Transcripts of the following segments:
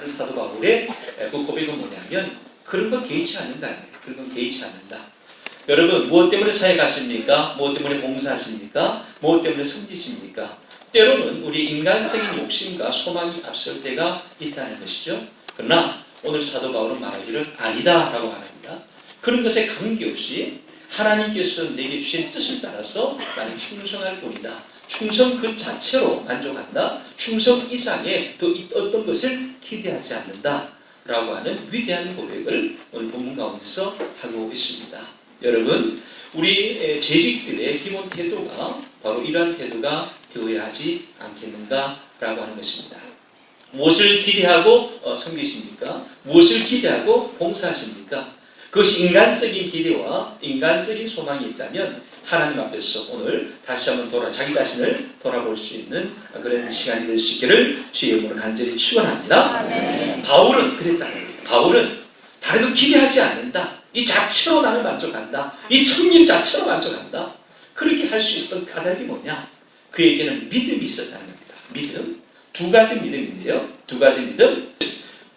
하는 사도 바울의 그 고백은 뭐냐면 그런 거 개의치 않는다는 거예요. 그런 건 개의치 않는다. 여러분 무엇 때문에 사회 가십니까? 무엇 때문에 봉사하십니까? 무엇 때문에 섬기십니까? 때로는 우리 인간적인 욕심과 소망이 앞설 때가 있다는 것이죠. 그러나 오늘 사도 바울은 말하기를 아니다 라고 말합니다. 그런 것에 관계없이 하나님께서 내게 주신 뜻을 따라서 나는 충성할 뿐이다. 충성 그 자체로 만족한다. 충성 이상의 더 어떤 것을 기대하지 않는다 라고 하는 위대한 고백을 오늘 본문 가운데서 하고 있습니다. 여러분 우리 재직들의 기본 태도가 바로 이러한 태도가 되어야 하지 않겠는가 라고 하는 것입니다. 무엇을 기대하고 섬기십니까? 무엇을 기대하고 봉사하십니까? 그것이 인간적인 기대와 인간적인 소망이 있다면 하나님 앞에서 오늘 다시 한번 자기 자신을 돌아볼 수 있는 그런 시간이 될 수 있기를 주의 이름으로 간절히 축원합니다. 바울은 그랬다는 거예요. 바울은 다른 거 기대하지 않는다. 이 자체로 나는 만족한다. 이 성님 자체로 만족한다. 그렇게 할 수 있었던 까닭이 뭐냐? 그에게는 믿음이 있었다는 겁니다. 믿음. 두 가지 믿음인데요. 두 가지 믿음.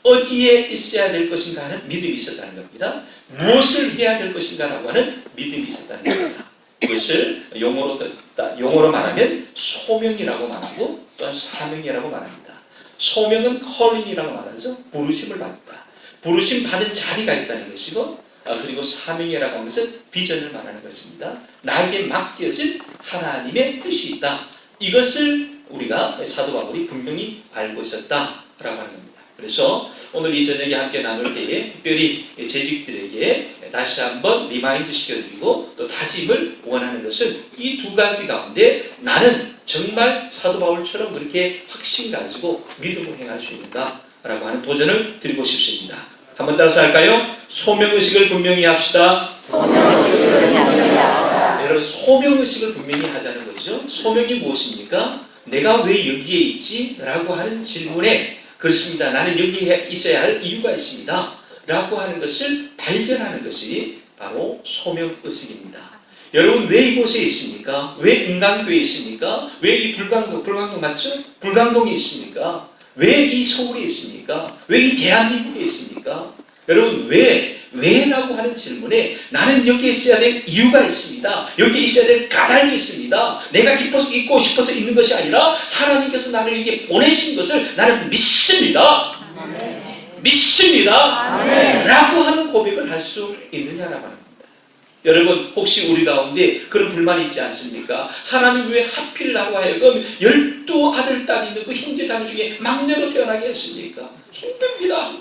어디에 있어야 될 것인가 하는 믿음이 있었다는 겁니다. 무엇을 해야 될 것인가라고 하는 믿음이 있었다는 겁니다. 그것을 용어로 말하면 소명이라고 말하고 또한 사명이라고 말합니다. 소명은 calling이라고 말하죠. 부르심을 받다. 부르심 받은 자리가 있다는 것이고 그리고 사명이라고 하는 것은 비전을 말하는 것입니다. 나에게 맡겨진 하나님의 뜻이 있다. 이것을 우리가 사도 바울이 분명히 알고 있었다라고 하는 겁니다. 그래서 오늘 이 저녁에 함께 나눌 때에 특별히 재직들에게 다시 한번 리마인드 시켜드리고 또 다짐을 원하는 것은 이 두 가지 가운데 나는 정말 사도 바울처럼 그렇게 확신 가지고 믿음을 행할 수 있는가 라고 하는 도전을 드리고 싶습니다. 한번 따라서 할까요? 소명의식을 분명히 합시다. 소명의식을 분명히 합시다. 여러분 소명의식을 분명히 하자는 거죠. 소명이 무엇입니까? 내가 왜 여기에 있지? 라고 하는 질문에 그렇습니다. 나는 여기에 있어야 할 이유가 있습니다. 라고 하는 것을 발견하는 것이 바로 소명의식입니다. 여러분 왜 이곳에 있습니까? 왜 은강교에 있습니까? 왜 이 불광동 맞죠? 불광동에 있습니까? 왜 이 서울에 있습니까? 왜 이 대한민국에 있습니까? 여러분 왜라고 하는 질문에 나는 여기에 있어야 될 이유가 있습니다. 여기에 있어야 될 까닭이 있습니다. 내가 있고 싶어서 있는 것이 아니라 하나님께서 나를 여기에 보내신 것을 나는 믿습니다. 믿습니다. 라고 하는 고백을 할 수 있느냐라고 하는 겁니다. 여러분 혹시 우리 가운데 그런 불만이 있지 않습니까? 하나님 왜 하필 나로 하여금 12아들, 딸이 있는 그 형제 자매 중에 막내로 태어나게 했습니까? 힘듭니다.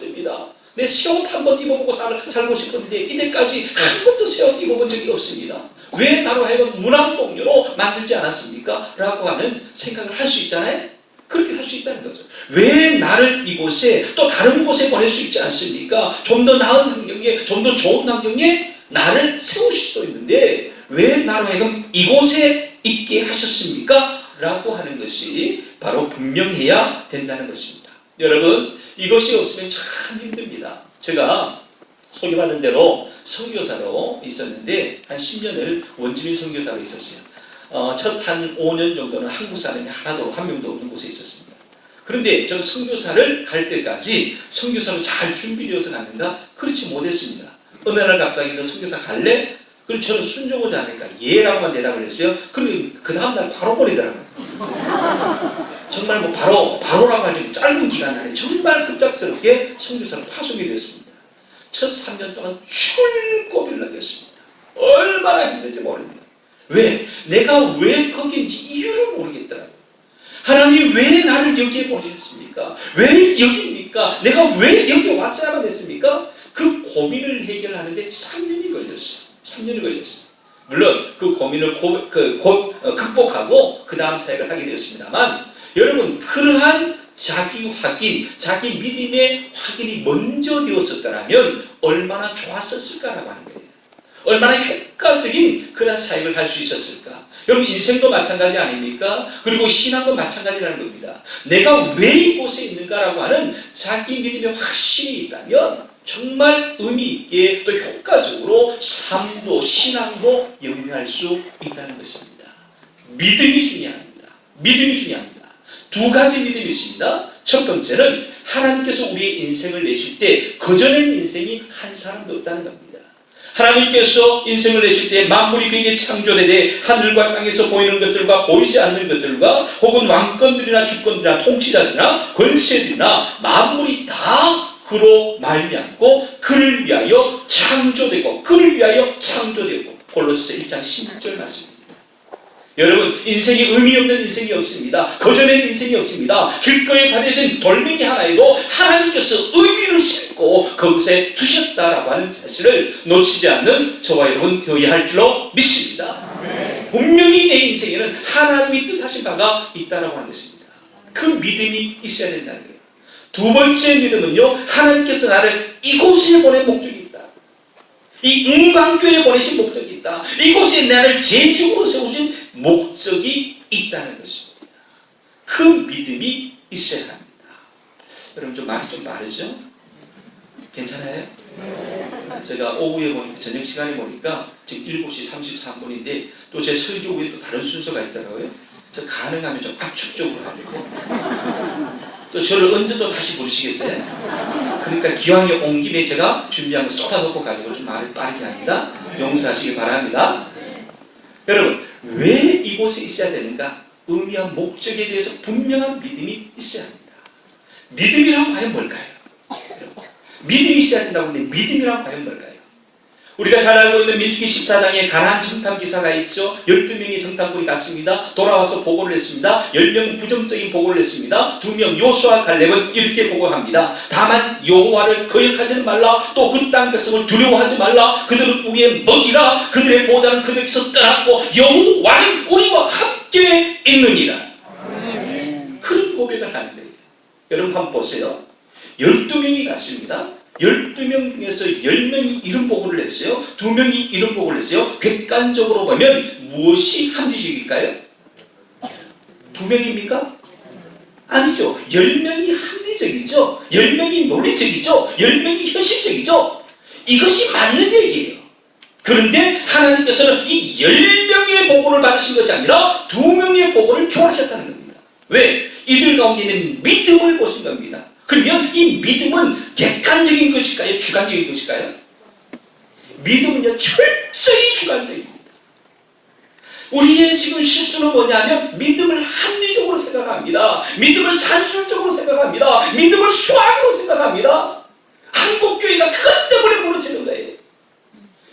내 새옷 한 번 입어보고 살고 싶었는데 이때까지 한 번도 새옷 입어본 적이 없습니다. 왜 나로 하여금 무남동녀로 만들지 않았습니까? 라고 하는 생각을 할 수 있잖아요. 그렇게 할 수 있다는 거죠. 왜 나를 이곳에 또 다른 곳에 보낼 수 있지 않습니까? 좀 더 나은 환경에, 좀 더 좋은 환경에 나를 세우실 수도 있는데 왜 나로 하여금 이곳에 있게 하셨습니까? 라고 하는 것이 바로 분명해야 된다는 것입니다. 여러분 이것이 없으면 참 힘듭니다. 제가 소개받은 대로 선교사로 있었는데 한 10년을 원주민 선교사로 있었어요. 첫 한 5년 정도는 한국 사람이 하나도 한 명도 없는 곳에 있었습니다. 그런데 저 선교사를 갈 때까지 선교사로 잘 준비되어서 갔는가? 그렇지 못했습니다. 어느 날 갑자기 너 선교사 갈래? 그럼 저는 순종하지 않으니까 예라고만 대답을 했어요. 그럼 그 다음날 바로 보내더라고요. 정말 뭐 바로라고 하는 짧은 기간 안에 정말 급작스럽게 선교사로 파송이 되었습니다. 첫 3년 동안 출고비를 나겠습니다. 얼마나 힘든지 모릅니다. 왜? 내가 왜 거기인지 이유를 모르겠더라고요. 하나님 왜 나를 여기에 보내셨습니까? 왜 여기입니까? 내가 왜 여기 왔어야만 했습니까? 그 고민을 해결하는데 3년이 걸렸어요. 3년이 걸렸어요. 물론 그 고민을 극복하고 그 다음 사역을 하게 되었습니다만 여러분 그러한 자기 확인, 자기 믿음의 확인이 먼저 되었었다면 얼마나 좋았었을까라고 하는 거예요. 얼마나 효과적인 그런 사역을 할 수 있었을까. 여러분 인생도 마찬가지 아닙니까? 그리고 신앙도 마찬가지라는 겁니다. 내가 왜 이곳에 있는가라고 하는 자기 믿음의 확신이 있다면 정말 의미 있게 또 효과적으로 삶도 신앙도 영위할 수 있다는 것입니다. 믿음이 중요합니다. 두 가지 믿음이 있습니다. 첫 번째는 하나님께서 우리의 인생을 내실 때 그전엔 인생이 한 사람도 없다는 겁니다. 하나님께서 인생을 내실 때 만물이 그에게 창조되되 하늘과 땅에서 보이는 것들과 보이지 않는 것들과 혹은 왕권들이나 주권들이나 통치자들이나 권세들이나 만물이 다 그로 말미암고 그를 위하여 창조되고 그를 위하여 창조되고 골로새 1장 16절 말씀입니다. 여러분, 인생이 의미 없는 인생이 없습니다. 거저낸 인생이 없습니다. 길거리에 버려진 돌멩이 하나에도 하나님께서 의미를 싣고 그곳에 두셨다라고 하는 사실을 놓치지 않는 저와 여러분 되어야 할 줄로 믿습니다. 분명히 내 인생에는 하나님이 뜻하신 바가 있다라고 하는 것입니다. 그 믿음이 있어야 된다는 거예요. 두 번째 믿음은요, 하나님께서 나를 이곳에 보낸 목적이 있다. 이 은광교에 보내신 목적이 있다. 이곳에 나를 제적으로 세우신 목적이 있다는 것입니다. 그 믿음이 있어야 합니다. 여러분, 좀 말이 좀 빠르죠? 괜찮아요? 제가 오후에 보니까, 저녁 시간에 보니까 지금 7시 33분인데 또 제 설교 후에 또 다른 순서가 있더라고요. 그래서 가능하면 좀 압축적으로 하려고. 또 저를 언제 또 다시 부르시겠어요? 그러니까 기왕에 온 김에 제가 준비한 거 쏟아놓고 가지고 좀 말을 빠르게 합니다. 용서하시기 바랍니다. 여러분, 왜 이곳에 있어야 되는가? 의미와 목적에 대해서 분명한 믿음이 있어야 합니다. 믿음이란 과연 뭘까요? 믿음이 있어야 된다고 하는데 믿음이란 과연 뭘까요? 우리가 잘 알고 있는 민수기 14장에 가나안 정탐 기사가 있죠. 12명의 정탐꾼이 갔습니다. 돌아와서 보고를 했습니다. 10명은 부정적인 보고를 했습니다. 2명 요수와 갈렙은 이렇게 보고합니다. 다만 여호와를 거역하지 말라. 또 그 땅 백성을 두려워하지 말라. 그들은 우리의 먹이라. 그들의 보호자는 그들에게서 떠났고 여호와는 우리와 함께 있느니라. 그런 고백을 하는 거예요. 여러분 한번 보세요. 12명이 갔습니다. 12명 중에서 10명이 이런 보고를 했어요. 2명이 이런 보고를 했어요. 객관적으로 보면 무엇이 합리적일까요? 2명입니까? 아니죠. 10명이 합리적이죠. 10명이 논리적이죠. 10명이 현실적이죠. 이것이 맞는 얘기예요. 그런데 하나님께서는 이 10명의 보고를 받으신 것이 아니라 2명의 보고를 좋아하셨다는 겁니다. 왜? 이들 가운데 있는 믿음을 보신 겁니다. 그러면 이 믿음은 객관적인 것일까요? 주관적인 것일까요? 믿음은요, 철저히 주관적입니다. 우리의 지금 실수는 뭐냐면 믿음을 합리적으로 생각합니다. 믿음을 산술적으로 생각합니다. 믿음을 수학으로 생각합니다. 한국교회가 그것 때문에 무너지는 거예요.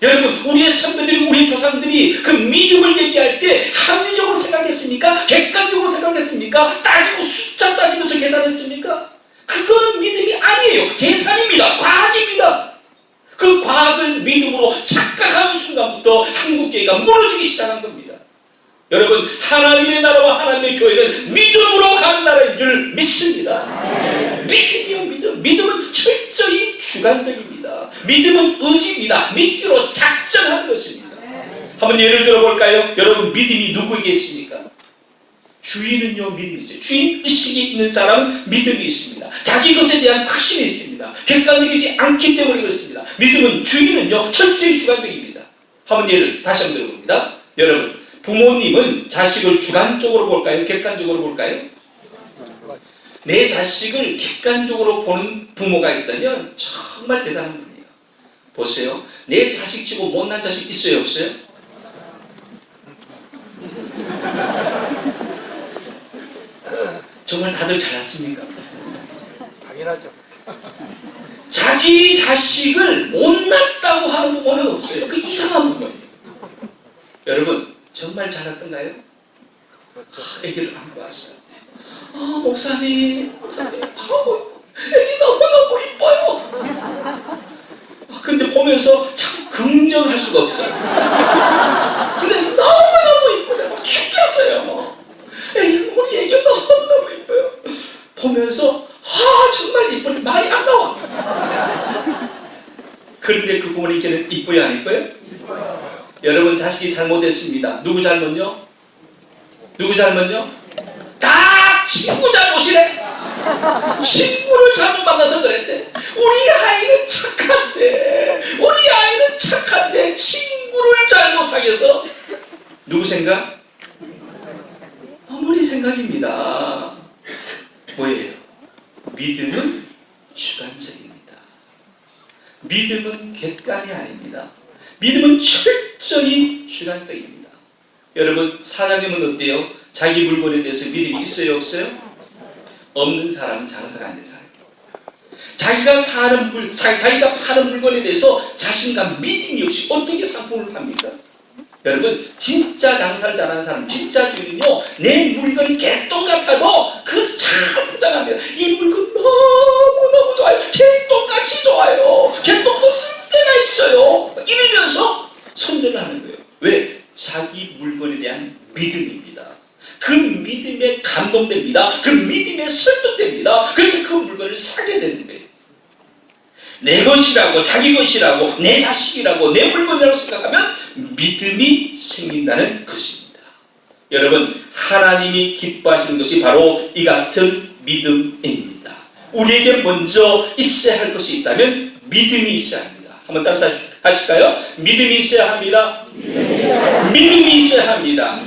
여러분, 우리의 선배들이, 우리의 조상들이 그 믿음을 얘기할 때 합리적으로 생각했습니까? 객관적으로 생각했습니까? 따지고 숫자 따지면서 계산했습니까? 그거는 믿음이 아니에요. 계산입니다. 과학입니다. 그 과학을 믿음으로 착각하는 순간부터 한국교회가 무너지기 시작한 겁니다. 여러분, 하나님의 나라와 하나님의 교회는 믿음으로 가는 나라인 줄 믿습니다. 믿음이요, 믿음. 믿음은 철저히 주관적입니다. 믿음은 의지입니다. 믿기로 작정하는 것입니다. 한번 예를 들어볼까요? 여러분, 믿음이 누구에게 있습니까? 주인은요, 믿음이 있어요. 주인 의식이 있는 사람은 믿음이 있습니다. 자기 것에 대한 확신이 있습니다. 객관적이지 않기 때문에 그렇습니다. 믿음은, 주인은요, 철저히 주관적입니다. 한번 예를 다시 한번 들어봅니다. 여러분, 부모님은 자식을 주관적으로 볼까요? 객관적으로 볼까요? 내 자식을 객관적으로 보는 부모가 있다면 정말 대단한 분이에요. 보세요. 내 자식치고 못난 자식 있어요, 없어요? 정말 다들 잘났습니까? 당연하죠. 자기 자식을 못났다고 하는 부모는 없어요. 그 이상한 부모예요. 여러분, 정말 잘났던가요? 애기를 안고 왔어요. 목사님, 애기 너무너무 이뻐요. 근데 보면서 참 긍정할 수가 없어요. 근데 너무너무 이쁘네. 막 죽겠어요. 우리 애기 너무너무 이뻐요. 보면서 정말 이쁜데 말이 안 나와. 그런데 그 부모님께는 이뻐요, 안 이뻐요? 이뻐요. 여러분, 자식이 잘못했습니다. 누구 잘못요? 누구 잘못요? 다 친구 잘못이래. 친구를 잘못 만나서 그랬대. 우리 아이는 착한데 친구를 잘못 사귀어서. 누구 생각? 어머니 생각입니다. 뭐예요? 믿음은 믿음은 객관이 아닙니다. 믿음은 철저히 주관적입니다. 여러분, 사장님은 어때요? 자기 물건에 대해서 믿음이 있어요, 없어요? 없는 사람은 장사가 안 되는 사람이에요. 자기가 파는 물건에 대해서 자신감, 믿음이 없이 어떻게 상품을 팝니까? 여러분, 진짜 장사를 잘하는 사람, 진짜 주인은요, 내 물건이 개똥 같아도 그 잘 포장합니다. 이 물건 너무너무 좋아요. 개똥같이 좋아요. 개똥도 쓸 때가 있어요. 이러면서 선전을 하는 거예요. 왜? 자기 물건에 대한 믿음입니다. 그 믿음에 감동됩니다. 그 믿음에 설득됩니다. 그래서 그 물건을 사게 되는 거예요. 내 것이라고, 자기 것이라고, 내 자식이라고, 내 물건이라고 생각하면 믿음이 생긴다는 것입니다. 여러분, 하나님이 기뻐하시는 것이 바로 이 같은 믿음입니다. 우리에게 먼저 있어야 할 것이 있다면 믿음이 있어야 합니다. 한번 따라서 하실까요? 믿음이 있어야 합니다. 믿음이 있어야 합니다.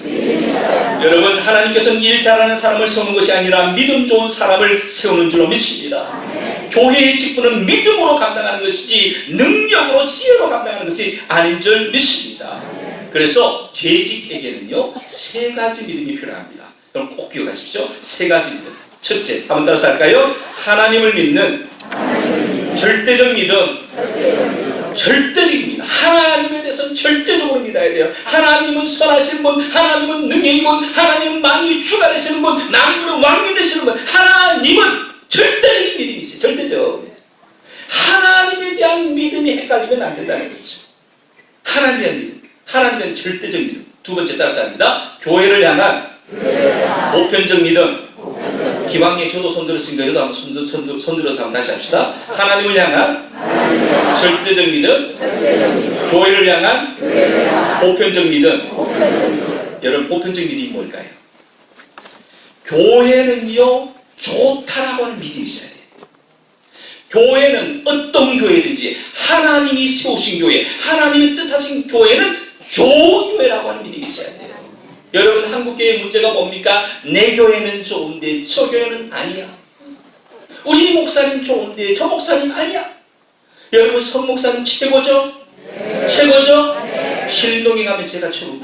여러분, 하나님께서는 일 잘하는 사람을 세우는 것이 아니라 믿음 좋은 사람을 세우는 줄로 믿습니다. 교회의 직분은 믿음으로 감당하는 것이지 능력으로 지혜로 감당하는 것이 아닌 줄 믿습니다. 그래서 재직에게는요, 세 가지 믿음이 필요합니다. 여러분 꼭 기억하십시오. 세 가지 믿음. 첫째, 한번 따라서 할까요? 하나님을 믿는 절대적 믿음. 절대적입니다. 하나님에 대해서는 절대적으로 믿어야 돼요. 하나님은 선하신 분, 하나님은 능력인 분, 하나님은 만유 주가 되시는 분, 남부는 왕이 되시는 분, 하나님은 절대적인 믿음이 있어요. 절대적. 하나님에 대한 믿음이 헷갈리면 안 된다는 거죠. 하나님에 대한 믿음. 하나님에 대한 절대적 믿음. 두 번째 따라서 합니다. 교회를 향한 보편적 믿음. 기왕에 저도 손들었으니까 여도 한번 손들어서 한번 다시 합시다. 하나님을 향한 절대적 믿음. 교회를 향한 보편적 믿음. 여러분, 보편적 믿음이 뭘까요? 교회는요, 좋다라고 하는 믿음이 있어야 돼요. 교회는 어떤 교회든지 하나님이 세우신 교회, 하나님이 뜻하신 교회는 좋은 교회라고 하는 믿음이 있어야 돼요. 여러분, 한국교회의 문제가 뭡니까? 내 교회는 좋은데 저 교회는 아니야. 우리 목사님 좋은데 저 목사님 아니야. 여러분, 선 목사님 최고죠? 네. 최고죠? 네. 신동에 가면 제가 최고.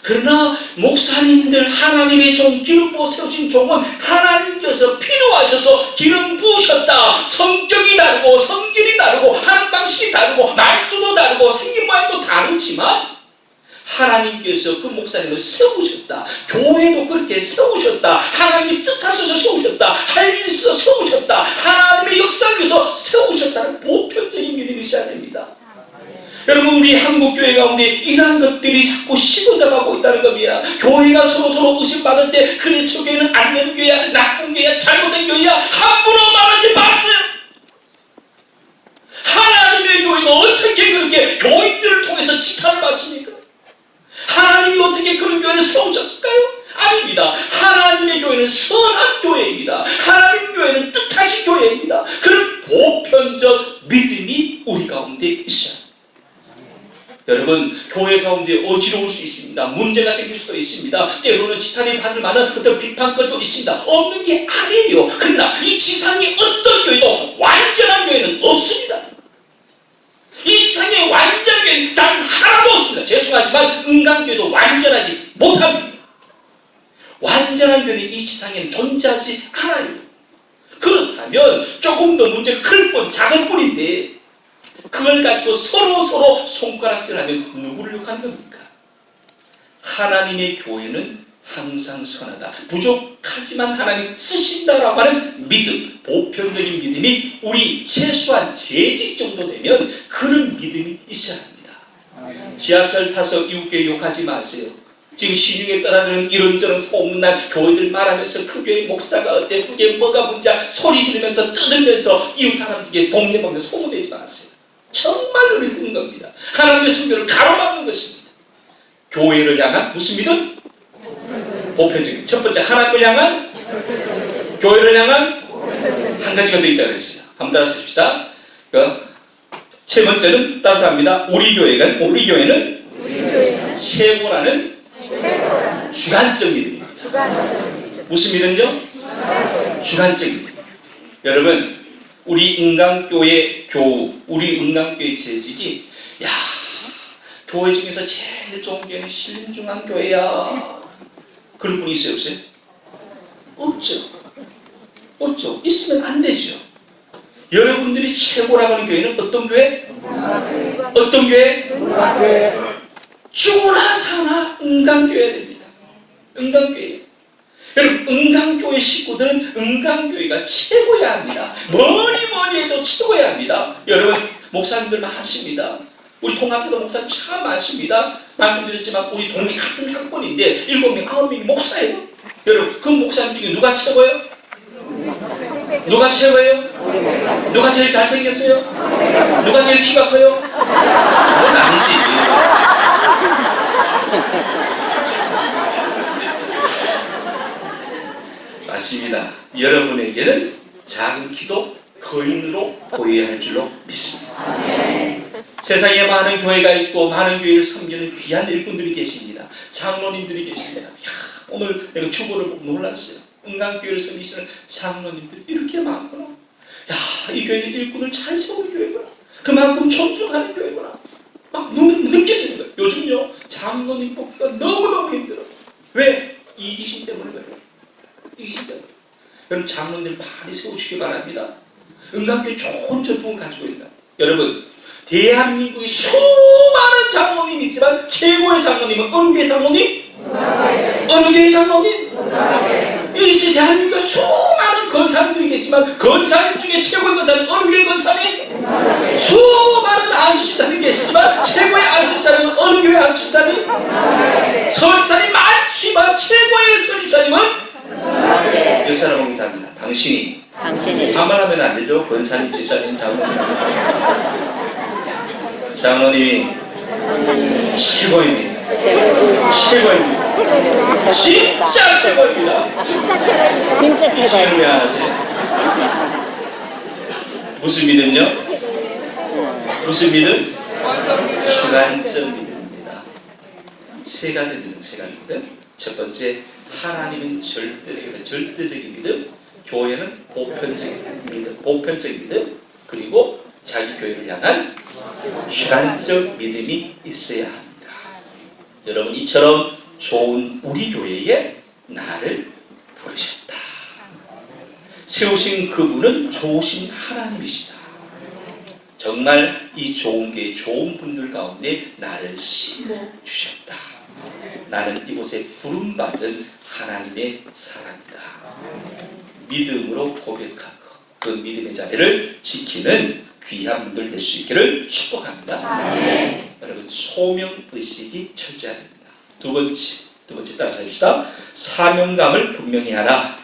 그러나 목사님들, 하나님의 종, 기름 부어 세우신 종은 하나님께서 필요하셔서 기름 부으셨다. 성격이 다르고 성질이 다르고 하는 방식이 다르고 말투도 다르고 생긴 모양도 다르지만 하나님께서 그 목사님을 세우셨다. 교회도 그렇게 세우셨다. 하나님이 뜻하셔서 세우셨다. 할 일이 있어서 세우셨다. 하나님의 역사를 위해서 세우셨다는 보편적인 믿음이 있어야 됩니다. 여러분, 우리 한국교회 가운데 이러한 것들이 자꾸 시도져가고 있다는 겁니다. 교회가 서로 의심받을 때 그래 저 교회는 안 되는 교회야, 나쁜 교회야, 잘못된 교회야 함부로 말하지 마세요. 하나님의 교회가 어떻게 그렇게 교인들을 통해서 지탄을 받습니까? 하나님이 어떻게 그런 교회를 세우셨을까요? 아닙니다. 하나님의 교회는 선한 교회입니다. 하나님 교회는 뜻하신 교회입니다. 그런 보편적 믿음이 우리 가운데 있어요. 여러분, 교회 가운데 어지러울 수 있습니다. 문제가 생길 수도 있습니다. 때로는 지탄이 받을 만한 어떤 비판권도 있습니다. 없는 게 아니에요. 그러나 이 지상의 어떤 교회도 완전한 교회는 없습니다. 이 지상에 완전한 교회는 단 하나도 없습니다. 죄송하지만 인간교회도 완전하지 못합니다. 완전한 교회는 이 지상에는 존재하지 않아요. 그렇다면 조금 더 문제가 클 뿐, 작은 뿐인데 그걸 가지고 서로 손가락질하면 누구를 욕하는 겁니까? 하나님의 교회는 항상 선하다. 부족하지만 하나님 쓰신다라고 하는 믿음, 보편적인 믿음이 우리 최소한 재직 정도 되면 그런 믿음이 있어야 합니다. 지하철 타서 이웃교회 욕하지 마세요. 지금 시중에 떠나드는 이런저런 소문난 교회들 말하면서 그 교회 목사가 어때, 그게 뭐가 문제야 소리 지르면서 떠들면서 이웃 사람들에게 동네방네 소문내지 마세요. 정말 어리석은 겁니다. 하나님의 성교를 가로막는 것입니다. 교회를 향한 무슨 믿음? 보편적인. 첫 번째, 하나님을 향한, 교회를 향한 한 가지가 더 있다고 했어요. 한번 따라서 해줍시다. 세 번째는 따라서 합니다. 우리 교회는 최고라는 주관적 믿음입니다. 무슨 믿음이요? 주관적 믿음. 여러분, 우리 은강교회 교우, 우리 은강교회 재직이 야, 교회 중에서 제일 좋은 교회는 신중한 교회야. 그런 분 있어요, 없어요? 없죠. 없죠. 있으면 안 되죠. 여러분들이 최고라고 하는 교회는 어떤 교회? 어떤 교회? 죽으나 사나 은강교회 됩니다. 은강교회. 여러분, 은강교회 식구들은 은강교회가 최고야 합니다. 뭐니 해도 최고야 합니다. 여러분, 목사님들 많습니다. 우리 동학교도 목사님 참 많습니다. 말씀드렸지만 우리 동기 같은 학번인데 7명, 9명이 목사예요. 여러분, 그 목사님 중에 누가 최고예요? 누가 최고예요? 누가 제일 잘생겼어요? 누가 제일 키가 커요? 그건 아니지. 맞습니다. 여러분에게는 작은 키도 거인으로 보여야 할 줄로 믿습니다. 세상에 많은 교회가 있고 많은 교회를 섬기는 귀한 일꾼들이 계십니다. 장로님들이 계십니다. 이야, 오늘 내가 주보를 보고 놀랐어요. 은강교회를 섬기시는 장로님들이 이렇게 많구나. 야, 이 교회는 일꾼을 잘 세우는 교회구나. 그만큼 존중하는 교회구나. 막 느껴지는 거예요. 요즘요, 장로님 뽑기가 너무너무 힘들어요. 왜? 이기심 때문에 그래요. 이기심 때문에. 여러분, 장로님들 많이 세우시기 바랍니다. 은강교회 좋은 전통을 가지고 있는 것 같아요. 여러분, 대한민국에 수많은 장로님이 있지만 최고의 장로님은 어느 교회 장로님? 어느 교회 장로님? 여기 있어요. 대한민국에 수많은 권사님들이 계시지만 권사님 중에 최고의 권사님 어느 교회 권사님? 수많은 안수사님이 계시지만 최고의 안수사님은 어느 교회 안수사님? 설사님 많지만 최고의 설사님은? 여사람 공사입니다. 당신이 반말하면 안 되죠. 권사님, 집사님, 장로님. 장로님이 최고입니다. 최고입니다. 진짜 최고입니다. 진짜 최고입니다. 지금 왜 안 하세요? 무슨 믿음요? 무슨 믿음? 주관적 믿음입니다. 세 가지 믿음. 첫 번째, 하나님은 절대적이다. 절대적인 믿음. 교회는 보편적인 믿음. 그리고 자기 교회를 향한 주관적 믿음이 있어야 합니다. 여러분, 이처럼 좋은 우리 교회에 나를 부르셨다. 세우신 그분은 좋으신 하나님이시다. 정말 이 좋은 교회, 좋은 분들 가운데 나를 심어주셨다. 나는 이곳에 부름받은 하나님의 사람이다. 믿음으로 고백하고 그 믿음의 자리를 지키는 귀한 분들 될 수 있기를 축복합니다. 여러분, 소명의식이 철저해야 됩니다. 두 번째 따라서 합시다. 사명감을 분명히 하라.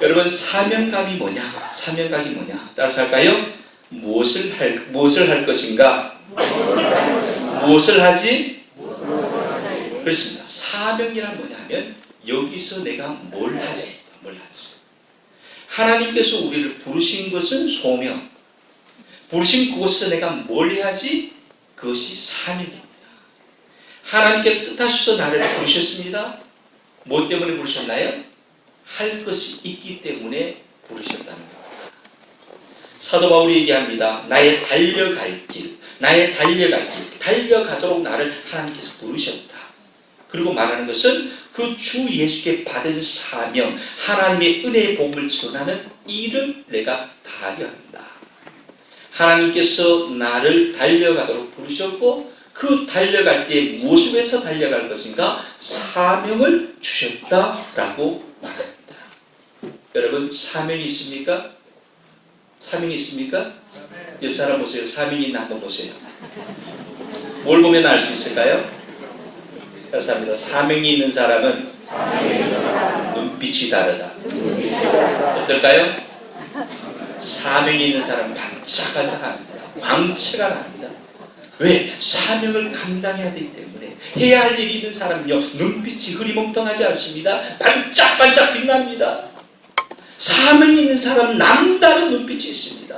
여러분, 사명감이 뭐냐? 사명감이 뭐냐? 따라서 할까요? 무엇을 할 것인가? 무엇을 하지? 그렇습니다. 사명이란 뭐냐 하면 여기서 내가 뭘 하지? 하나님께서 우리를 부르신 것은 소명. 부르신 그곳에서 내가 뭘 해야지? 그것이 사명입니다. 하나님께서 뜻하셔서 나를 부르셨습니다. 뭐 때문에 부르셨나요? 할 것이 있기 때문에 부르셨다는 겁니다. 사도 바울이 얘기합니다. 나의 달려갈 길, 달려가도록 나를 하나님께서 부르셨다. 그리고 말하는 것은 그 주 예수께 받은 사명, 하나님의 은혜의 복음을 전하는 일을 내가 다하려 한다. 하나님께서 나를 달려가도록 부르셨고 그 달려갈 때 무엇을 위해서 달려갈 것인가? 사명을 주셨다라고 말합니다. 여러분, 사명이 있습니까? 사명이 있습니까? 옆 사람 보세요. 사명이 있나 한번 보세요. 뭘 보면 알 수 있을까요? 감사합니다. 사명이 있는 사람은 눈빛이 다르다. 어떨까요? 사명이 있는 사람은 반짝반짝합니다. 광채가 납니다. 왜? 사명을 감당해야 되기 때문에. 해야 할 일이 있는 사람은요, 눈빛이 흐리멍텅하지 않습니다. 반짝반짝 빛납니다. 사명이 있는 사람은 남다른 눈빛이 있습니다.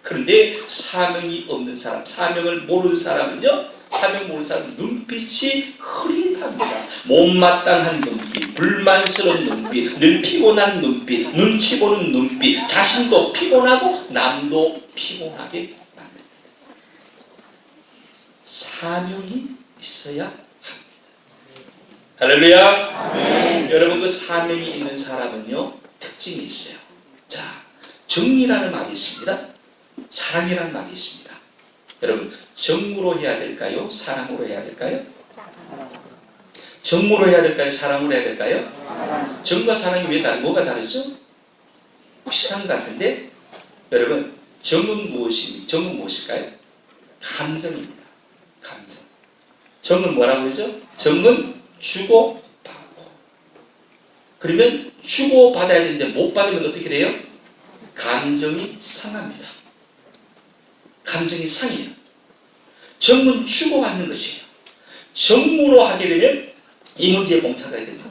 그런데 사명이 없는 사람, 사명을 모르는 사람은요, 사명 모르는 사람 눈빛이 흐릿합니다. 못마땅한 눈빛, 불만스러운 눈빛, 늘 피곤한 눈빛, 눈치 보는 눈빛, 자신도 피곤하고 남도 피곤하게 만듭니다. 사명이 있어야 합니다. 할렐루야. 아멘. 여러분, 그 사명이 있는 사람은요 특징이 있어요. 자, 정이라는 말이 있습니다. 사랑이라는 말이 있습니다. 여러분, 정으로 해야 될까요? 사랑으로 해야 될까요? 정으로 해야 될까요? 사랑으로 해야 될까요? 정과 사랑이 왜 뭐가 다르죠? 비슷한 것 같은데, 여러분, 정은 무엇일까요? 감정입니다. 감정. 정은 뭐라고 그러죠? 정은 주고 받고. 그러면 주고 받아야 되는데 못 받으면 어떻게 돼요? 감정이 상합니다. 감정이 상해요. 정은 주고 받는 것이에요. 정으로 하게 되면 이 문제에 봉착하게 됩니다.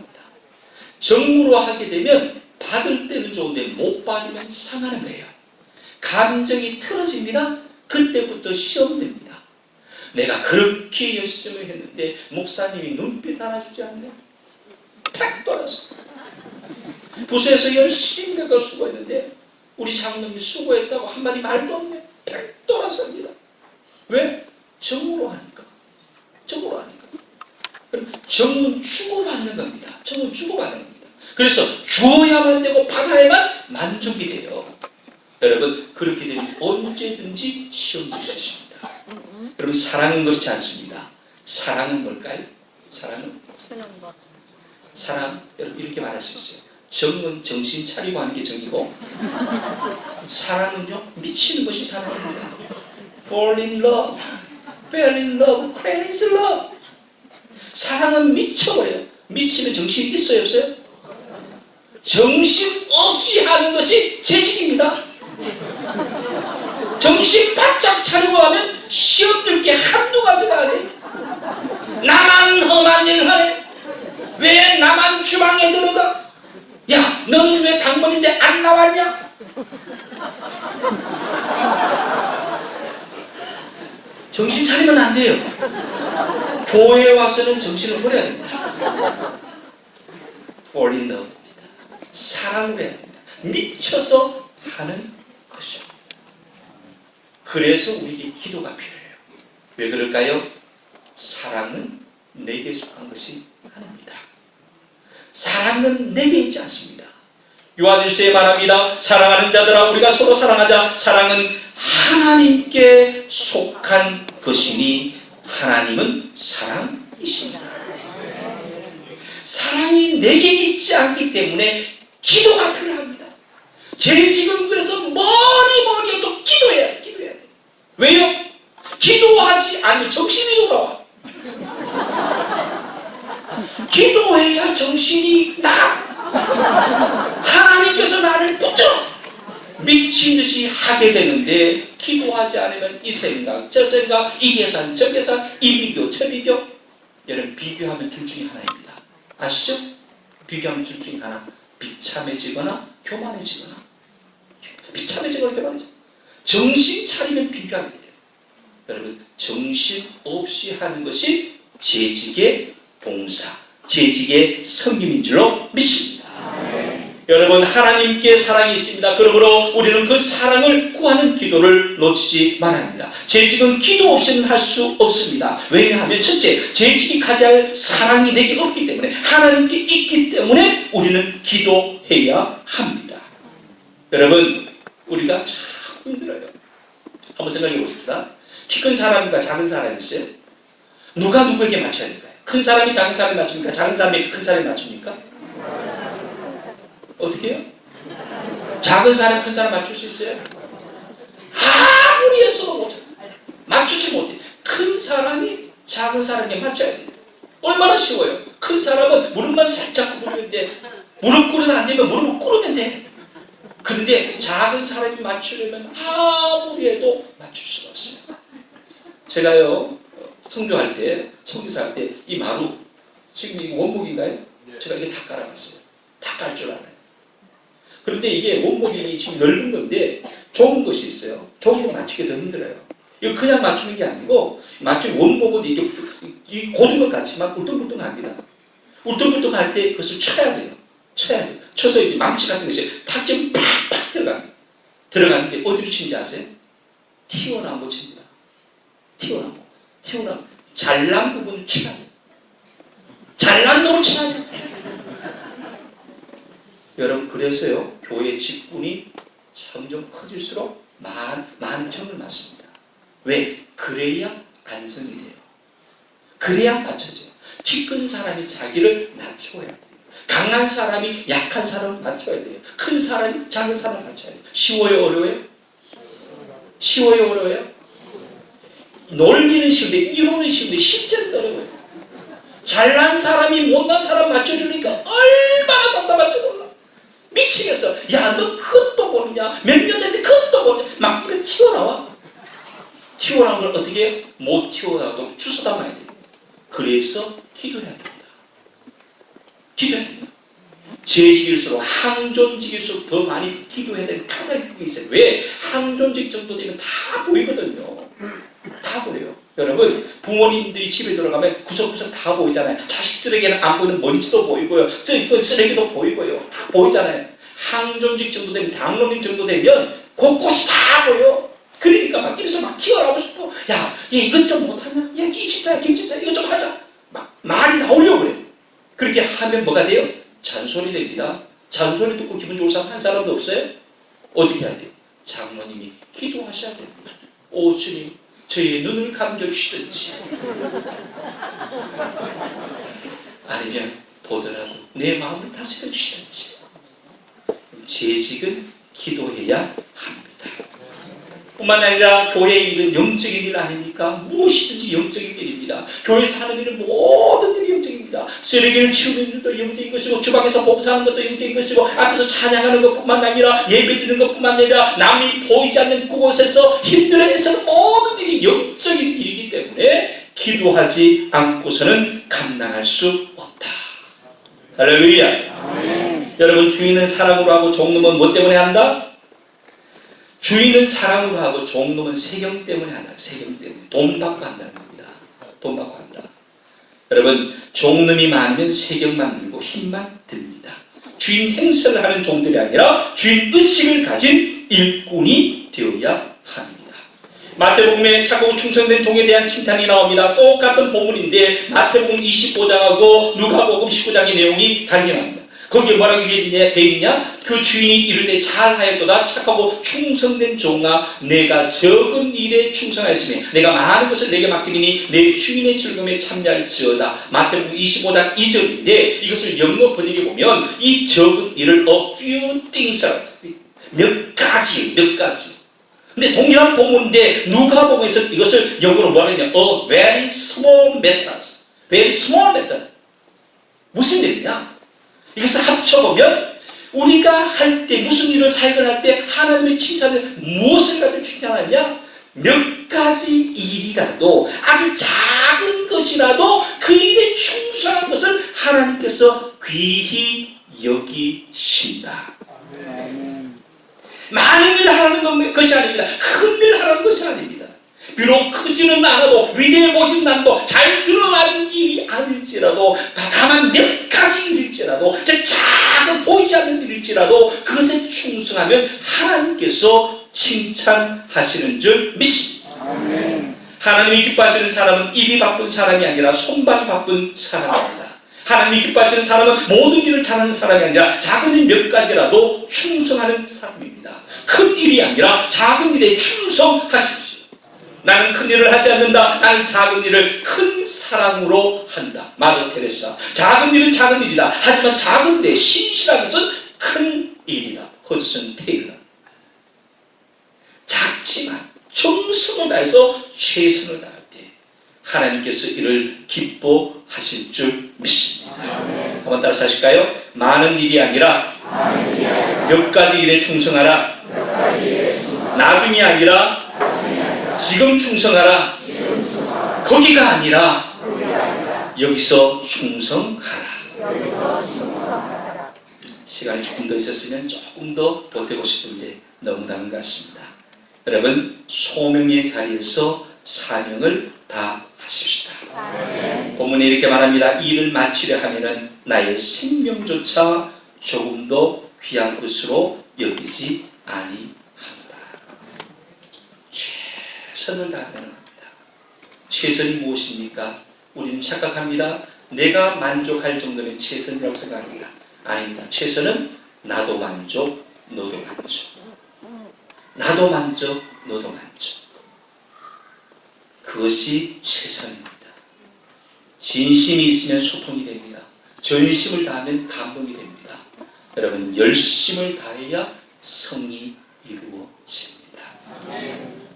정으로 하게 되면 받을 때는 좋은데 못 받으면 상하는 거예요. 감정이 틀어집니다. 그때부터 시험됩니다. 내가 그렇게 열심히 했는데 목사님이 눈빛 하나 주지 않네. 팍 떨어져. 부서에서 열심히 내가 수고했는데 우리 장로님이 수고했다고 한마디 말도 없네. 팍 떨어집니다. 왜? 정으로 하니까. 정으로 하니까. 정은 주고받는 겁니다. 정은 주고받는 겁니다. 그래서 주어야만 되고 받아야만 만족이 돼요. 여러분, 그렇게 되면 언제든지 시험 줄 수 있습니다. 여러분, 사랑은 그렇지 않습니다. 사랑은 뭘까요? 사랑은? 사랑, 여러분 이렇게 말할 수 있어요. 정은 정신 차리고 하는 게 정이고, 사랑은요 미치는 것이 사랑입니다. Fall in love, fell in love, crazy love. 사랑은 미쳐버려요. 미치면 정신이 있어요, 없어요? 정신 없이 하는 것이 재직입니다. 정신 바짝 차리고 하면 시험 들게 한두 가지가 아니에요. 나만 험한 일을 하네. 왜 나만 주방에 들어가? 야, 너는 왜 당번인데 안 나왔냐? 정신 차리면 안 돼요. 교회에 와서는 정신을 버려야 됩니다. Fall in love입니다. 사랑을 해야 됩니다. 미쳐서 하는 것이죠. 그래서 우리에게 기도가 필요해요. 왜 그럴까요? 사랑은 내게 속한 것이 아닙니다. 사랑은 내게 있지 않습니다. 요한일서에 말합니다. 사랑하는 자들아 우리가 서로 사랑하자. 사랑은 하나님께 속한 것이니 하나님은 사랑이십니다. 사랑이 내게 있지 않기 때문에 기도가 필요합니다. 제 지금 그래서 뭐니 해도 기도해야 돼. 왜요? 기도하지 않으면 정신이 돌아와. 기도해야 정신이 나가. 하나님께서 나를 붙들어 미친 듯이 하게 되는데, 기도하지 않으면 이 생각 저 생각, 이 계산 저 계산, 이 비교 저 비교. 여러분, 비교하면 둘 중에 하나입니다. 아시죠? 비교하면 둘 중에 하나. 비참해지거나 교만해지거나. 비참해지거나 교만해지거나. 정신 차리면 비교하게 돼요. 여러분, 정신 없이 하는 것이 재직의 봉사, 재직의 섬김인 줄로 믿습니다. 여러분, 하나님께 사랑이 있습니다. 그러므로 우리는 그 사랑을 구하는 기도를 놓치지 말아야 합니다. 재직은 기도 없이는 할 수 없습니다. 왜냐하면 첫째, 재직이 가져야 사랑이 내게 없기 때문에, 하나님께 있기 때문에 우리는 기도해야 합니다. 여러분, 우리가 참 힘들어요. 한번 생각해 보십시다. 키 큰 사람과 작은 사람이 있어요. 누가 누구에게 맞춰야 될까요? 큰 사람이 작은 사람에 맞춥니까? 작은 사람이 큰 사람에 맞춥니까? 어떻게 해요? 작은 사람이 큰 사람 맞출 수 있어요? 아무리 해서도 못 맞추지 못해. 큰 사람이 작은 사람에게 맞춰야 돼요. 얼마나 쉬워요. 큰 사람은 무릎만 살짝 꿇으면 돼. 무릎 꿇으면 안 되면 무릎을 꿇으면 돼. 근데 작은 사람이 맞추려면 아무리 해도 맞출 수가 없어요. 제가요, 선교할 때, 청교사할 때 이 마루, 지금 이거 원목인가요? 제가 이게 다 깔아봤어요. 다 깔 줄 알아요. 그런데 이게 원목이 지금 넓은 건데 좁은 것이 있어요. 좁은 거 맞추기 더 힘들어요. 이거 그냥 맞추는 게 아니고 맞추는 원복은 이게 이 고든 것 같지만 울퉁불퉁합니다. 울퉁불퉁할 때 그것을 쳐야 돼요. 쳐야 돼요. 쳐서 이제 망치 같은 것이 탁 좀 팍팍 들어가는데 어디로 치는지 아세요? 튀어나온 칩니다. 튀어나온 잘난 부분을 치야 돼요. 잘난 놈을 쳐야 돼요. 여러분 그래서요 교회 직분이 점점 커질수록 많은 점을 맞습니다. 왜? 그래야 안정이 돼요. 그래야 맞춰져요. 키 큰 사람이 자기를 낮춰야 돼요. 강한 사람이 약한 사람을 맞춰야 돼요. 큰 사람이 작은 사람을 맞춰야 돼요. 쉬워요? 어려워요? 쉬워요? 어려워요? 논리는 쉬운데 이론은 쉬운데 실제는 어려워요. 잘난 사람이 못난 사람 맞춰주니까 얼마나 답답할지 몰라. 미치겠어. 야, 너 그것도 모르냐? 몇 년 됐는데 그것도 모르냐? 막 이렇게 튀어나와. 튀어나온 걸 어떻게 해요? 못 튀어나와도 주워 담아야 돼요. 그래서 기도해야 됩니다. 기도해야 돼요. 재직일수록 항존직일수록 더 많이 기도해야 되는 가장 이유가 있어요. 왜? 항존직 정도 되면 다 보이거든요. 다 보여요. 여러분 부모님들이 집에 들어가면 구석구석 다 보이잖아요. 자식들에게는 안 보이는 먼지도 보이고요. 쓰레기도 보이고요. 다 보이잖아요. 항존직 정도 되면 장로님 정도 되면 곳곳이 다 보여. 그러니까 막 이래서 막 튀어나오고 싶고 야, 얘 이것 좀 못하냐? 야, 김집사야 이것 좀 하자. 막 말이 나오려고 그래요. 그렇게 하면 뭐가 돼요? 잔소리 됩니다. 잔소리 듣고 기분 좋을 사람 한 사람도 없어요? 어떻게 해야 돼요? 장로님이 기도하셔야 됩니다. 오 주님, 저의 눈을 감겨주시든지 아니면 보더라도 내 마음을 다스려주시든지. 재직은 기도해야 합니다. 뿐만 아니라 교회의 일은 영적인 일 아닙니까? 무엇이든지 영적인 일입니다. 교회에서 하는 일은 모든 일이 영적입니다. 쓰레기를 치우는 일도 영적인 것이고 주방에서 봉사하는 것도 영적인 것이고 앞에서 찬양하는 것뿐만 아니라 예배 드리는 것뿐만 아니라 남이 보이지 않는 그곳에서 힘들어해서 모든 일이 영적인 일이기 때문에 기도하지 않고서는 감당할 수 없다. 할렐루야. 여러분 주인은 사랑으로 하고 종놈은 뭐 때문에 한다? 주인은 사랑으로 하고 종놈은 세경 때문에 한다. 세경 때문에. 돈 받고 한다는 겁니다. 돈 받고 한다. 여러분 종놈이 많으면 세경 만들고 힘만 듭니다. 주인 행세를 하는 종들이 아니라 주인 의식을 가진 일꾼이 되어야 합니다. 마태복음에 착하고 충성된 종에 대한 칭찬이 나옵니다. 똑같은 본문인데 마태복음 25장하고 누가복음 19장의 내용이 달리 거기에 뭐라고 되어 있냐? 그 주인이 이르되 잘하였도다 착하고 충성된 종아 내가 적은 일에 충성하였으며 내가 많은 것을 내게 맡기니 내 주인의 즐거움에 참여할지어다. 마태복음 25장 2절인데 이것을 영어 번역해 보면 이 적은 일을 a few things라고 했습니다. 몇 가지 근데 동일한 본문인데 누가복음에서 이것을 영어로 뭐라고 했냐? a very small matter. very small matter. 무슨 일이냐? 이것을 합쳐보면 우리가 할 때 무슨 일을 발견할 때 하나님의 칭찬을 무엇을 가지고 칭찬하냐? 몇 가지 일이라도 아주 작은 것이라도 그 일에 충성한 것을 하나님께서 귀히 여기신다. 많은 일을 하라는 것이 아닙니다. 큰 일을 하라는 것이 아닙니다. 비록 크지는 않아도 위대해 보지는 않아도 잘 드러나는 일이 아닐지라도 다만 몇 가지 일일지라도 작은 보이지 않는 일일지라도 그것에 충성하면 하나님께서 칭찬하시는 줄 믿습니다. 아멘. 하나님이 기뻐하시는 사람은 입이 바쁜 사람이 아니라 손발이 바쁜 사람입니다. 하나님이 기뻐하시는 사람은 모든 일을 잘하는 사람이 아니라 작은 일 몇 가지라도 충성하는 사람입니다. 큰 일이 아니라 작은 일에 충성하십시오. 나는 큰 일을 하지 않는다. 나는 작은 일을 큰 사랑으로 한다. 마더 테레사. 작은 일은 작은 일이다. 하지만 작은 일에 신실한 것은 큰 일이다. 허드슨 테일러. 작지만 정성을 다해서 최선을 다할 때 하나님께서 이를 기뻐하실 줄 믿습니다. 한번 따라서 하실까요? 많은 일이 아니라 몇 가지 일에 충성하라. 나중이 아니라 지금 충성하라. 거기가 아니라 여기서 충성하라. 시간이 조금 더 있었으면 조금 더 보태고 싶은데 너무 남은 것 같습니다. 여러분 소명의 자리에서 사명을 다하십시다. 본문에 이렇게 말합니다. 이 일을 마치려 하면은 나의 생명조차 조금도 귀한 것으로 여기지 아니하노라. 최선을 다하는 겁니다. 최선이 무엇입니까? 우리는 착각합니다. 내가 만족할 정도는 최선이라고 생각합니다. 아닙니다. 최선은 나도 만족, 너도 만족. 나도 만족, 너도 만족. 그것이 최선입니다. 진심이 있으면 소통이 됩니다. 전심을 다하면 감동이 됩니다. 여러분 열심을 다해야 성이 이루어집니다.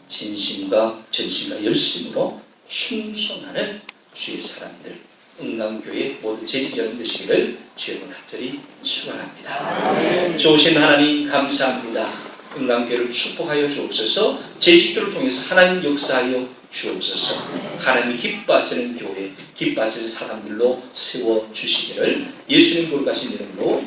진심과 전심과 열심으로 충성하는 주의 사람들, 응강교회 모든 재직 여러분 되시기를 주의 간절히 축원합니다. 좋으신 하나님 감사합니다. 응강교회를 축복하여 주옵소서. 재직들을 통해서 하나님 역사하여 주옵소서. 하나님 기뻐하시는 교회, 기뻐하시는 사람들로 세워주시기를 예수님 거룩하신 이름으로